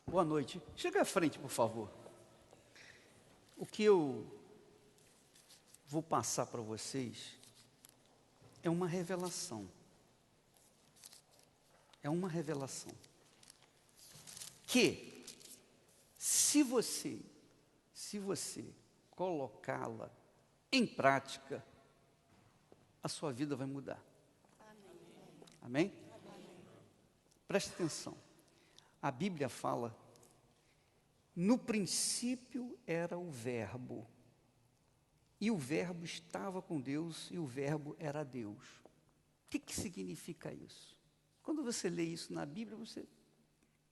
Boa noite. Chega à frente, por favor. O que eu vou passar para vocês é uma revelação. É uma revelação. Que, se você colocá-la em prática, a sua vida vai mudar. Amém? Preste atenção. A Bíblia fala, no princípio era o Verbo, e o Verbo estava com Deus, e o Verbo era Deus. O que significa isso? Quando você lê isso na Bíblia, você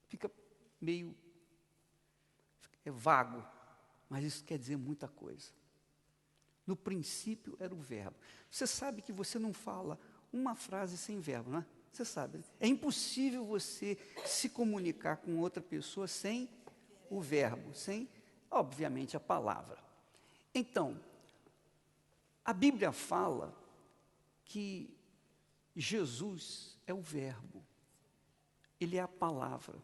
fica meio vago, mas isso quer dizer muita coisa. No princípio era o Verbo. Você sabe que você não fala uma frase sem verbo, não é? Você sabe, é impossível você se comunicar com outra pessoa sem o verbo, sem, obviamente, a palavra. Então, a Bíblia fala que Jesus é o verbo, ele é a palavra.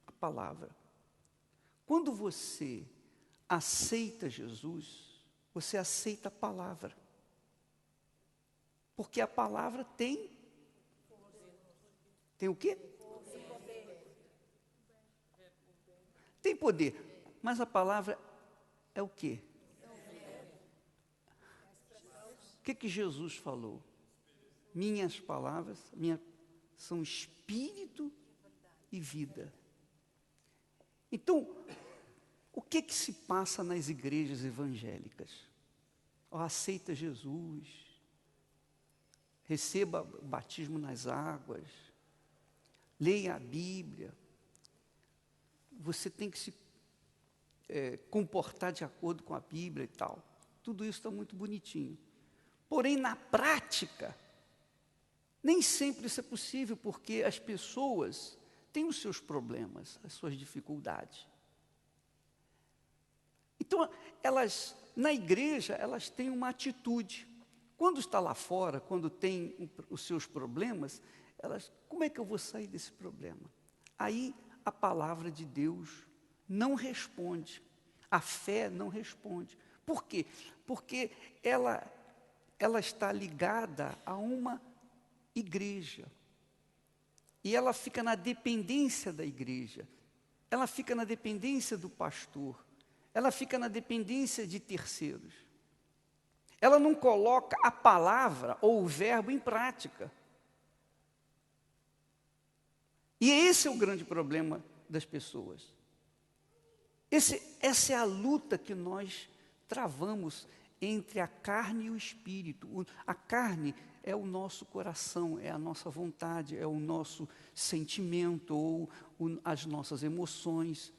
A palavra. Quando você aceita Jesus, você aceita a palavra. Porque a palavra tem o quê? Tem poder. Mas a palavra é o quê? O que Jesus falou? Minhas palavras são espírito e vida. Então, o que se passa nas igrejas evangélicas? Aceita Jesus, receba o batismo nas águas, leia a Bíblia, você tem que se comportar de acordo com a Bíblia e tal. Tudo isso está muito bonitinho. Porém, na prática, nem sempre isso é possível, porque as pessoas têm os seus problemas, as suas dificuldades. Então, na igreja, elas têm uma atitude. Quando está lá fora, quando tem os seus problemas, como é que eu vou sair desse problema? Aí a palavra de Deus não responde, a fé não responde. Por quê? Porque ela está ligada a uma igreja, e ela fica na dependência da igreja, ela fica na dependência do pastor, ela fica na dependência de terceiros. Ela não coloca a palavra ou o verbo em prática. E esse é o grande problema das pessoas. Essa é a luta que nós travamos entre a carne e o espírito. A carne é o nosso coração, é a nossa vontade, é o nosso sentimento ou as nossas emoções,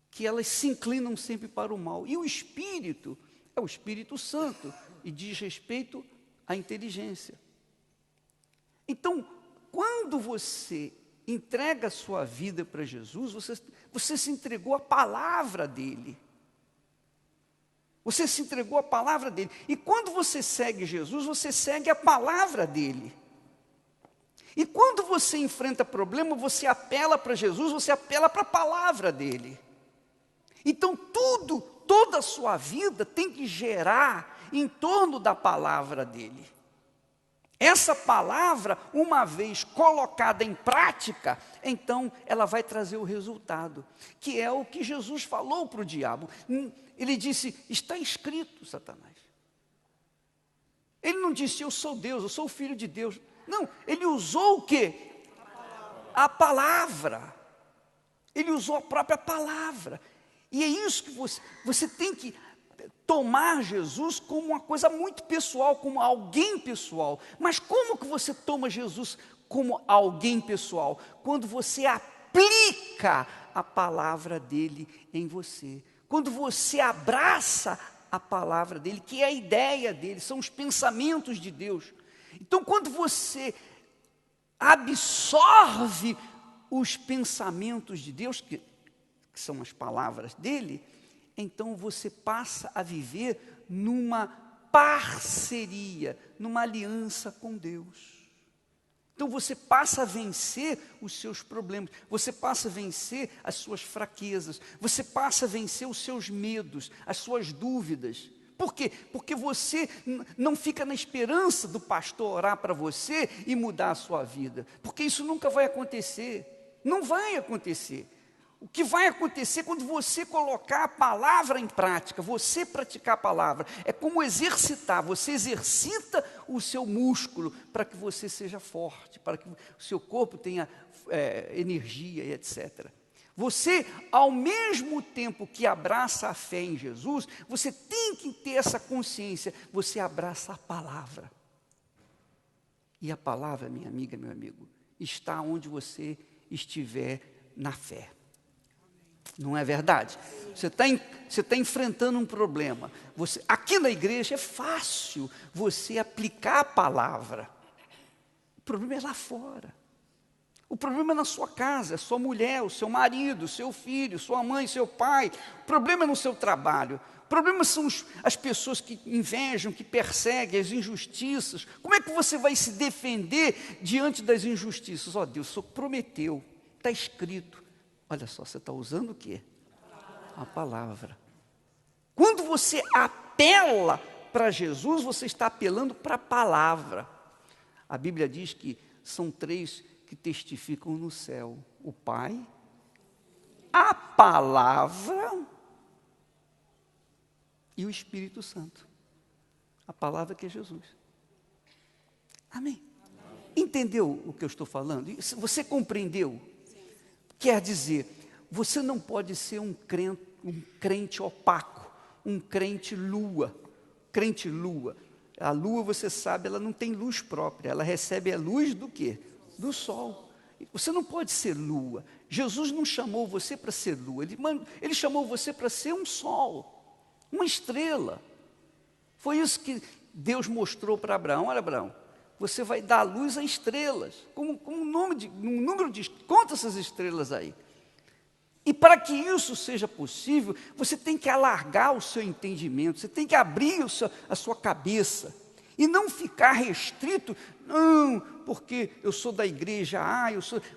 que elas se inclinam sempre para o mal. E o espírito é o Espírito Santo e diz respeito à inteligência. Então, quando você entrega a sua vida para Jesus, você se entregou à palavra dele. Você se entregou à palavra dele. E quando você segue Jesus, você segue a palavra dele. E quando você enfrenta problema, você apela para Jesus, você apela para a palavra dele. Então toda a sua vida tem que gerar em torno da palavra dele. Essa palavra, uma vez colocada em prática, então ela vai trazer o resultado, que é o que Jesus falou para o diabo. Ele disse, está escrito, Satanás. Ele não disse, eu sou Deus, eu sou o filho de Deus. Não, ele usou o quê? A palavra. Ele usou a própria palavra. E é isso que você tem que tomar Jesus como uma coisa muito pessoal, como alguém pessoal. Mas como que você toma Jesus como alguém pessoal? Quando você aplica a palavra dele em você. Quando você abraça a palavra dele, que é a ideia dele, são os pensamentos de Deus. Então, quando você absorve os pensamentos de Deus, que são as palavras dele, então você passa a viver numa parceria, numa aliança com Deus. Então você passa a vencer os seus problemas, você passa a vencer as suas fraquezas, você passa a vencer os seus medos, as suas dúvidas. Por quê? Porque você não fica na esperança do pastor orar para você e mudar a sua vida, porque isso nunca vai acontecer, não vai acontecer. O que vai acontecer quando você colocar a palavra em prática, você praticar a palavra, é como exercitar, você exercita o seu músculo para que você seja forte, para que o seu corpo tenha energia e etc. Você, ao mesmo tempo que abraça a fé em Jesus, você tem que ter essa consciência, você abraça a palavra. E a palavra, minha amiga, meu amigo, está onde você estiver na fé. Não é verdade? Você está enfrentando um problema. Aqui na igreja é fácil você aplicar a palavra. O problema é lá fora. O problema é na sua casa, a sua mulher, o seu marido, o seu filho, sua mãe, seu pai. O problema é no seu trabalho. O problema são as pessoas que invejam, que perseguem, as injustiças. Como é que você vai se defender diante das injustiças? Ó, Deus, o Senhor prometeu, está escrito. Olha só, você está usando o quê? A palavra. Quando você apela para Jesus, você está apelando para a palavra. A Bíblia diz que são 3 que testificam no céu: o Pai, a palavra e o Espírito Santo. A palavra que é Jesus. Amém? Entendeu o que eu estou falando? Você compreendeu? Quer dizer, você não pode ser um crente opaco, um crente lua. Crente lua. A lua, você sabe, ela não tem luz própria, ela recebe a luz do quê? Do sol. Você não pode ser lua. Jesus não chamou você para ser lua, ele chamou você para ser um sol, uma estrela. Foi isso que Deus mostrou para Abraão. Olha, Abraão, você vai dar luz a estrelas, como um número de, conta essas estrelas aí. E para que isso seja possível, você tem que alargar o seu entendimento, você tem que abrir a sua cabeça, e não ficar restrito, não, porque eu sou da igreja,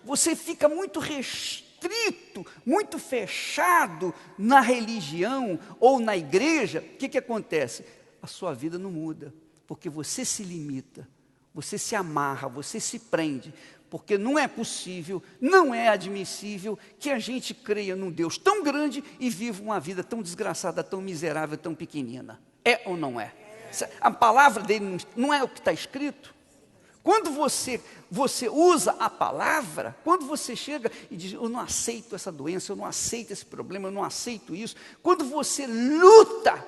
você fica muito restrito, muito fechado na religião ou na igreja. O que acontece? A sua vida não muda, porque você se limita. Você se amarra, você se prende, porque não é possível, não é admissível que a gente creia num Deus tão grande e viva uma vida tão desgraçada, tão miserável, tão pequenina. É ou não é? A palavra dele não é o que está escrito? Quando você usa a palavra, quando você chega e diz, eu não aceito essa doença, eu não aceito esse problema, eu não aceito isso. Quando você luta,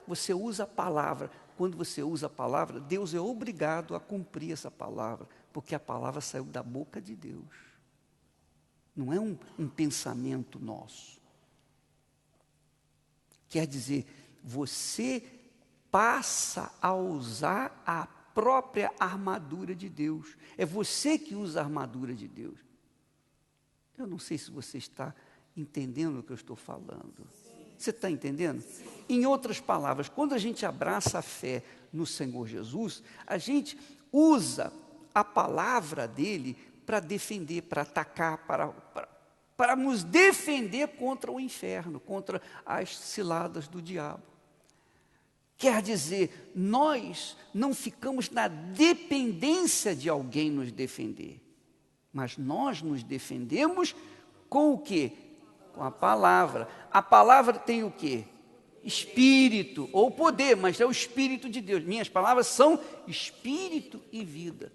você usa a palavra. Quando você usa a palavra, Deus é obrigado a cumprir essa palavra, porque a palavra saiu da boca de Deus. Não é um pensamento nosso. Quer dizer, você passa a usar a própria armadura de Deus. É você que usa a armadura de Deus. Eu não sei se você está entendendo o que eu estou falando. Você está entendendo? Em outras palavras, quando a gente abraça a fé no Senhor Jesus, a gente usa a palavra dele para defender, para atacar, para nos defender contra o inferno, contra as ciladas do diabo. Quer dizer, nós não ficamos na dependência de alguém nos defender, mas nós nos defendemos com o quê? Com a palavra. A palavra tem o quê? Espírito ou poder, mas é o Espírito de Deus. Minhas palavras são espírito e vida.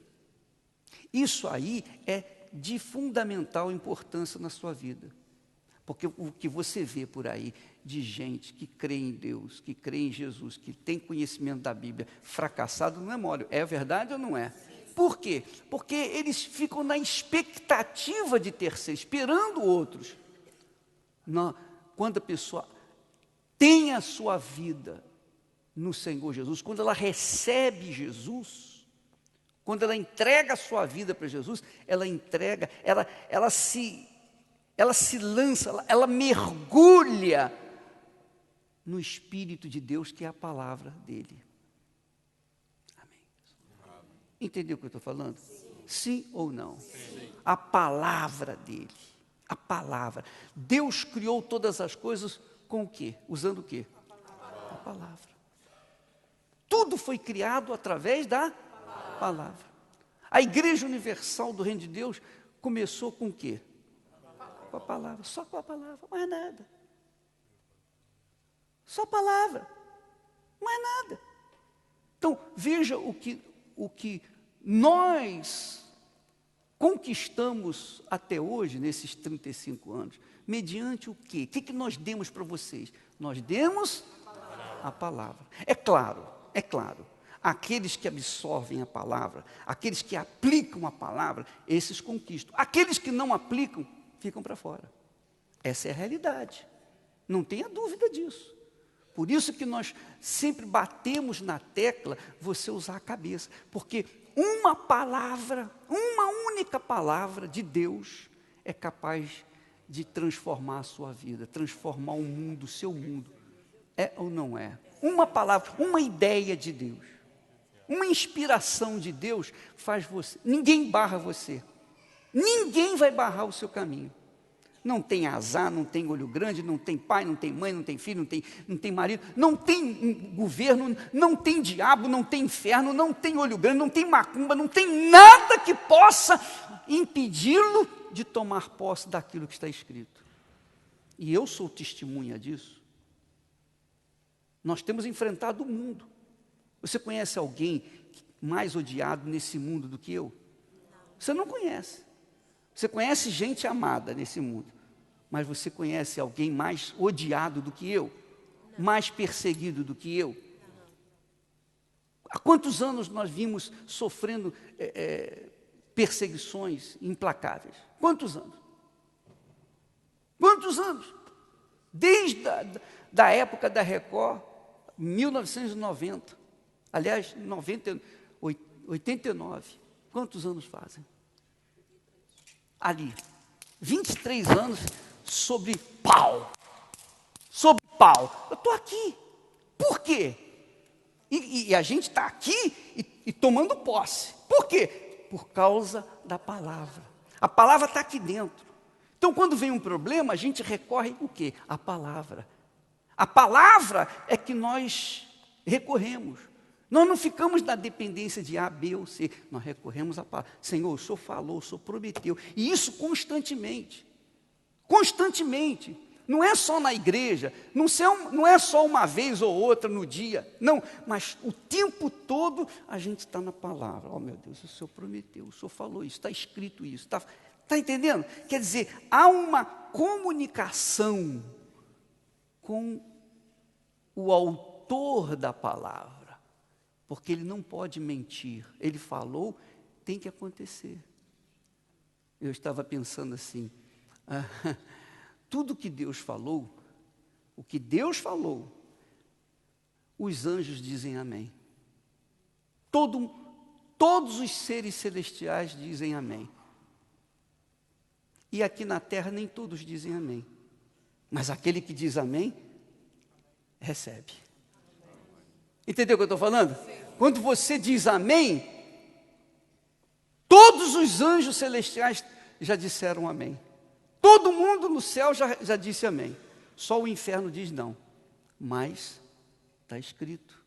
Isso aí é de fundamental importância na sua vida. Porque o que você vê por aí de gente que crê em Deus, que crê em Jesus, que tem conhecimento da Bíblia, fracassado não é mole. É verdade ou não é? Por quê? Porque eles ficam na expectativa de terceiro, esperando outros. Não, quando a pessoa tem a sua vida no Senhor Jesus, quando ela recebe Jesus, quando ela entrega a sua vida para Jesus, ela entrega, ela se lança, ela mergulha no Espírito de Deus, que é a palavra dele. Amém. Entendeu o que eu estou falando? Sim ou não? Sim. A palavra dele. A palavra. Deus criou todas as coisas com o quê? Usando o quê? A palavra. Tudo foi criado através da palavra. A Igreja Universal do Reino de Deus começou com o quê? Com a palavra. Só com a palavra, mais nada. Só palavra, mais nada. Então, veja o que nós conquistamos até hoje, nesses 35 anos, mediante o quê? O que nós demos para vocês? Nós demos a palavra. É claro, aqueles que absorvem a palavra, aqueles que aplicam a palavra, esses conquistam. Aqueles que não aplicam, ficam para fora. Essa é a realidade. Não tenha dúvida disso. Por isso que nós sempre batemos na tecla você usar a cabeça. Porque uma palavra, uma única palavra de Deus é capaz de transformar a sua vida, transformar o mundo, o seu mundo. É ou não é? Uma palavra, uma ideia de Deus, uma inspiração de Deus faz você. Ninguém barra você. Ninguém vai barrar o seu caminho. Não tem azar, não tem olho grande, não tem pai, não tem mãe, não tem filho, não tem marido, não tem governo, não tem diabo, não tem inferno, não tem olho grande, não tem macumba, não tem nada que possa impedi-lo de tomar posse daquilo que está escrito. E eu sou testemunha disso. Nós temos enfrentado o mundo. Você conhece alguém mais odiado nesse mundo do que eu? Você não conhece. Você conhece gente amada nesse mundo, mas você conhece alguém mais odiado do que eu? Não. Mais perseguido do que eu? Não. Há quantos anos nós vimos sofrendo perseguições implacáveis? Quantos anos? Quantos anos? Desde da época da Record, 1990. Aliás, 89. Quantos anos fazem? Ali, 23 anos sobre pau. Sobre pau. Eu estou aqui. Por quê? E a gente está aqui e tomando posse. Por quê? Por causa da palavra. A palavra está aqui dentro. Então, quando vem um problema, a gente recorre o quê? A palavra. A palavra é que nós recorremos. Nós não ficamos na dependência de A, B ou C. Nós recorremos à palavra. Senhor, o Senhor falou, o Senhor prometeu. E isso constantemente. Constantemente. Não é só na igreja. Não é só uma vez ou outra no dia. Não, mas o tempo todo a gente está na palavra. Oh, meu Deus, o Senhor prometeu, o Senhor falou isso, está escrito isso. Está entendendo? Quer dizer, há uma comunicação com o autor da palavra. Porque ele não pode mentir. Ele falou, tem que acontecer. Eu estava pensando assim, tudo que Deus falou, o que Deus falou, os anjos dizem amém. Todos os seres celestiais dizem amém. E aqui na terra nem todos dizem amém. Mas aquele que diz amém, recebe. Entendeu o que eu estou falando? Sim. Quando você diz amém, todos os anjos celestiais já disseram amém. Todo mundo no céu já disse amém. Só o inferno diz não. Mas está escrito.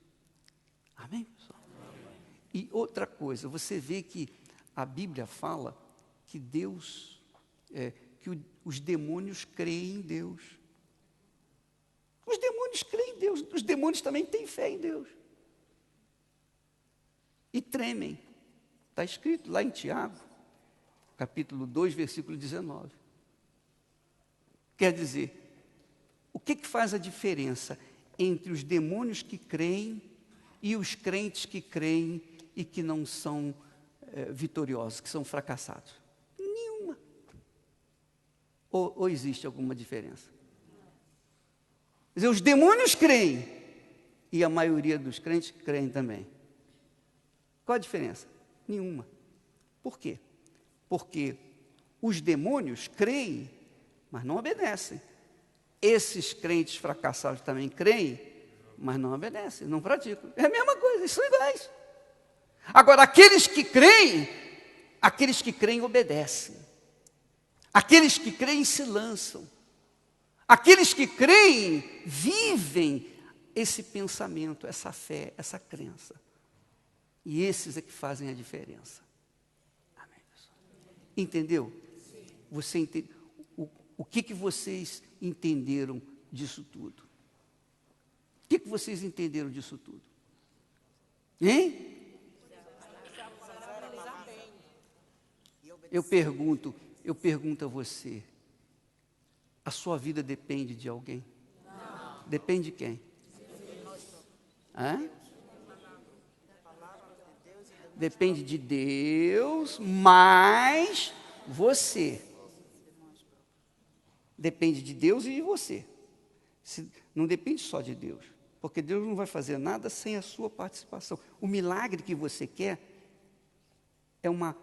Amém, pessoal? Amém. E outra coisa, você vê que a Bíblia fala que Deus, os demônios creem em Deus. Os demônios creem em Deus, os demônios também têm fé em Deus. E tremem. Está escrito lá em Tiago, capítulo 2, versículo 19. Quer dizer, o que faz a diferença entre os demônios que creem e os crentes que creem e que não são vitoriosos, que são fracassados? Nenhuma. Ou existe alguma diferença? Quer dizer, os demônios creem e a maioria dos crentes creem também. Qual a diferença? Nenhuma. Por quê? Porque os demônios creem, mas não obedecem. Esses crentes fracassados também creem, mas não obedecem, não praticam. É a mesma coisa, eles são iguais. Agora, aqueles que creem, Aqueles que creem obedecem. Aqueles que creem se lançam. Aqueles que creem vivem esse pensamento, essa fé, essa crença. E esses é que fazem a diferença. Amém, pessoal? Entendeu? Você entende? O que vocês entenderam disso tudo? O que vocês entenderam disso tudo? Hein? Eu pergunto a você, a sua vida depende de alguém? Não. Depende de quem? Hã? Depende de Deus, mas você. Depende de Deus e de você. Não depende só de Deus, porque Deus não vai fazer nada sem a sua participação. O milagre que você quer é uma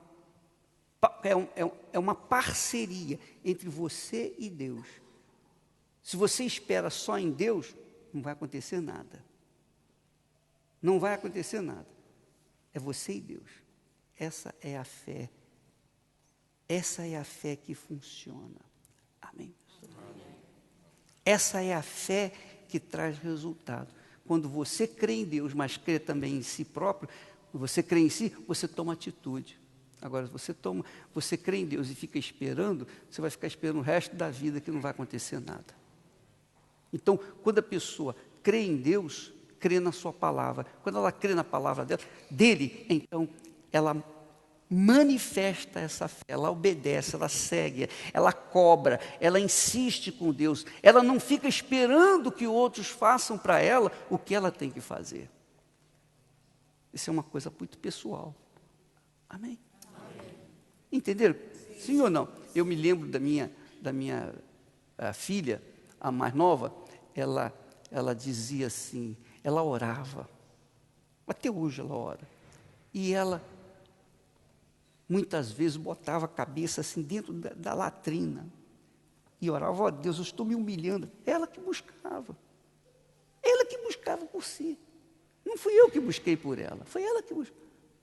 parceria entre você e Deus. Se você espera só em Deus, não vai acontecer nada. Não vai acontecer nada. É você e Deus. Essa é a fé. Essa é a fé que funciona. Amém? Essa é a fé que traz resultado. Quando você crê em Deus, mas crê também em si próprio, você crê em si, você toma atitude. Agora, você crê em Deus e fica esperando, você vai ficar esperando o resto da vida que não vai acontecer nada. Então, quando a pessoa crê em Deus, crê na sua palavra. Quando ela crê na palavra dele, então ela manifesta essa fé, ela obedece, ela segue, ela cobra, ela insiste com Deus. Ela não fica esperando que outros façam para ela o que ela tem que fazer. Isso é uma coisa muito pessoal. Amém? Entenderam? Sim ou não? Eu me lembro da minha filha, a mais nova, ela dizia assim, ela orava, até hoje ela ora, e ela muitas vezes botava a cabeça assim dentro da latrina, e orava, ó Deus, eu estou me humilhando. Ela que buscava por si, não fui eu que busquei por ela, foi ela que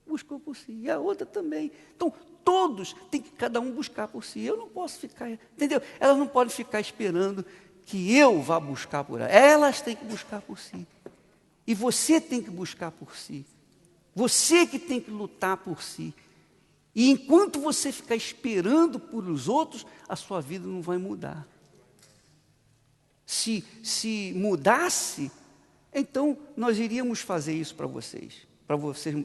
buscou por si, e a outra também. Então, todos tem que cada um buscar por si. Eu não posso ficar, entendeu? Elas não podem ficar esperando que eu vá buscar por elas. Elas têm que buscar por si. E você tem que buscar por si. Você que tem que lutar por si. E enquanto você ficar esperando por os outros, a sua vida não vai mudar. Se mudasse, então nós iríamos fazer isso para vocês,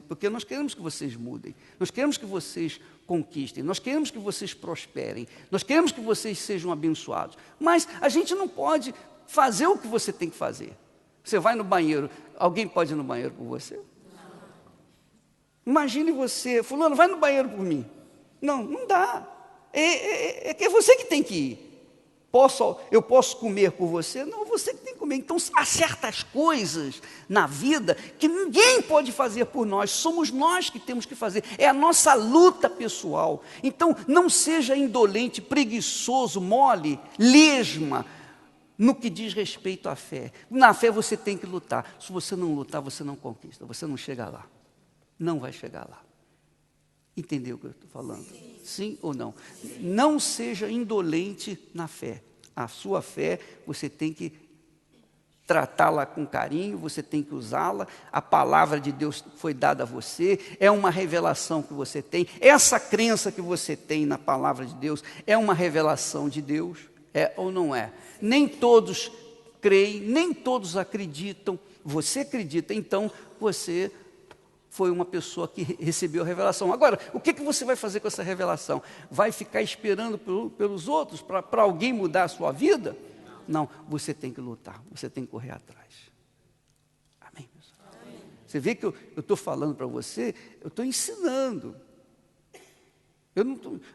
porque nós queremos que vocês mudem, nós queremos que vocês conquistem, nós queremos que vocês prosperem, nós queremos que vocês sejam abençoados, mas a gente não pode fazer o que você tem que fazer. Você vai no banheiro, alguém pode ir no banheiro por você? Imagine você, fulano, vai no banheiro por mim. Não dá, é você que tem que ir. Eu posso comer por você? Não, você que tem que comer. Então, há certas coisas na vida que ninguém pode fazer por nós, somos nós que temos que fazer, é a nossa luta pessoal. Então, não seja indolente, preguiçoso, mole, lesma, no que diz respeito à fé. Na fé você tem que lutar. Se você não lutar, você não conquista, você não chega lá. Não vai chegar lá. Entendeu o que eu estou falando? Sim ou não? Não seja indolente na fé. A sua fé, você tem que tratá-la com carinho, você tem que usá-la. A palavra de Deus foi dada a você, é uma revelação que você tem. Essa crença que você tem na palavra de Deus é uma revelação de Deus, é ou não é? Nem todos creem, nem todos acreditam. Você acredita, então você foi uma pessoa que recebeu a revelação. Agora, o que você vai fazer com essa revelação? Vai ficar esperando pelos outros para alguém mudar a sua vida? Não, você tem que lutar, você tem que correr atrás. Amém, pessoal? Amém. Você vê que eu estou falando para você, eu estou ensinando.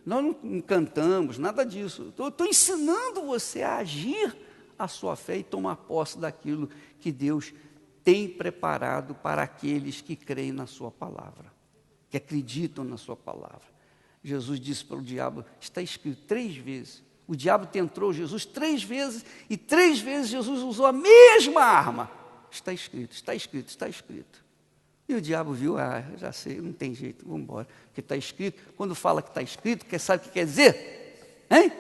Nós não cantamos, nada disso. Eu estou ensinando você a agir a sua fé e tomar posse daquilo que Deus tem preparado para aqueles que creem na sua palavra, que acreditam na sua palavra. Jesus disse para o diabo, está escrito 3 vezes, o diabo tentou Jesus 3 vezes, e 3 vezes Jesus usou a mesma arma. Está escrito, está escrito, está escrito. E o diabo viu, já sei, não tem jeito, vamos embora. Porque está escrito, quando fala que está escrito, sabe o que quer dizer? Hein?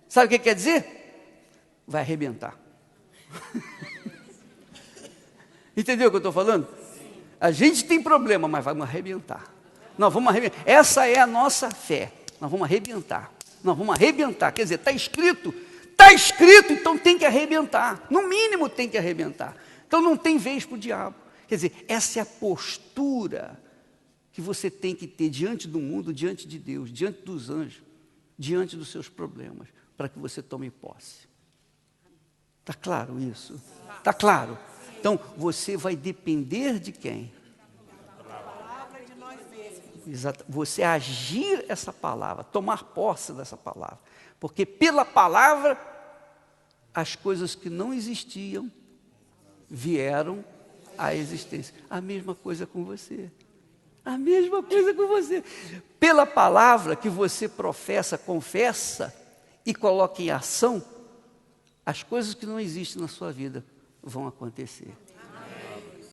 Sabe o que quer dizer? Vai arrebentar. Entendeu o que eu estou falando? A gente tem problema, mas vamos arrebentar. Nós vamos arrebentar. Essa é a nossa fé. Nós vamos arrebentar. Nós vamos arrebentar. Quer dizer, está escrito, então tem que arrebentar. No mínimo tem que arrebentar. Então não tem vez para o diabo. Quer dizer, essa é a postura que você tem que ter diante do mundo, diante de Deus, diante dos anjos, diante dos seus problemas, para que você tome posse. Está claro isso? Está claro? Então, você vai depender de quem? Exato. Você agir essa palavra, tomar posse dessa palavra. Porque pela palavra, as coisas que não existiam vieram à existência. A mesma coisa com você. A mesma coisa com você. Pela palavra que você professa, confessa e coloca em ação, as coisas que não existem na sua vida vão acontecer.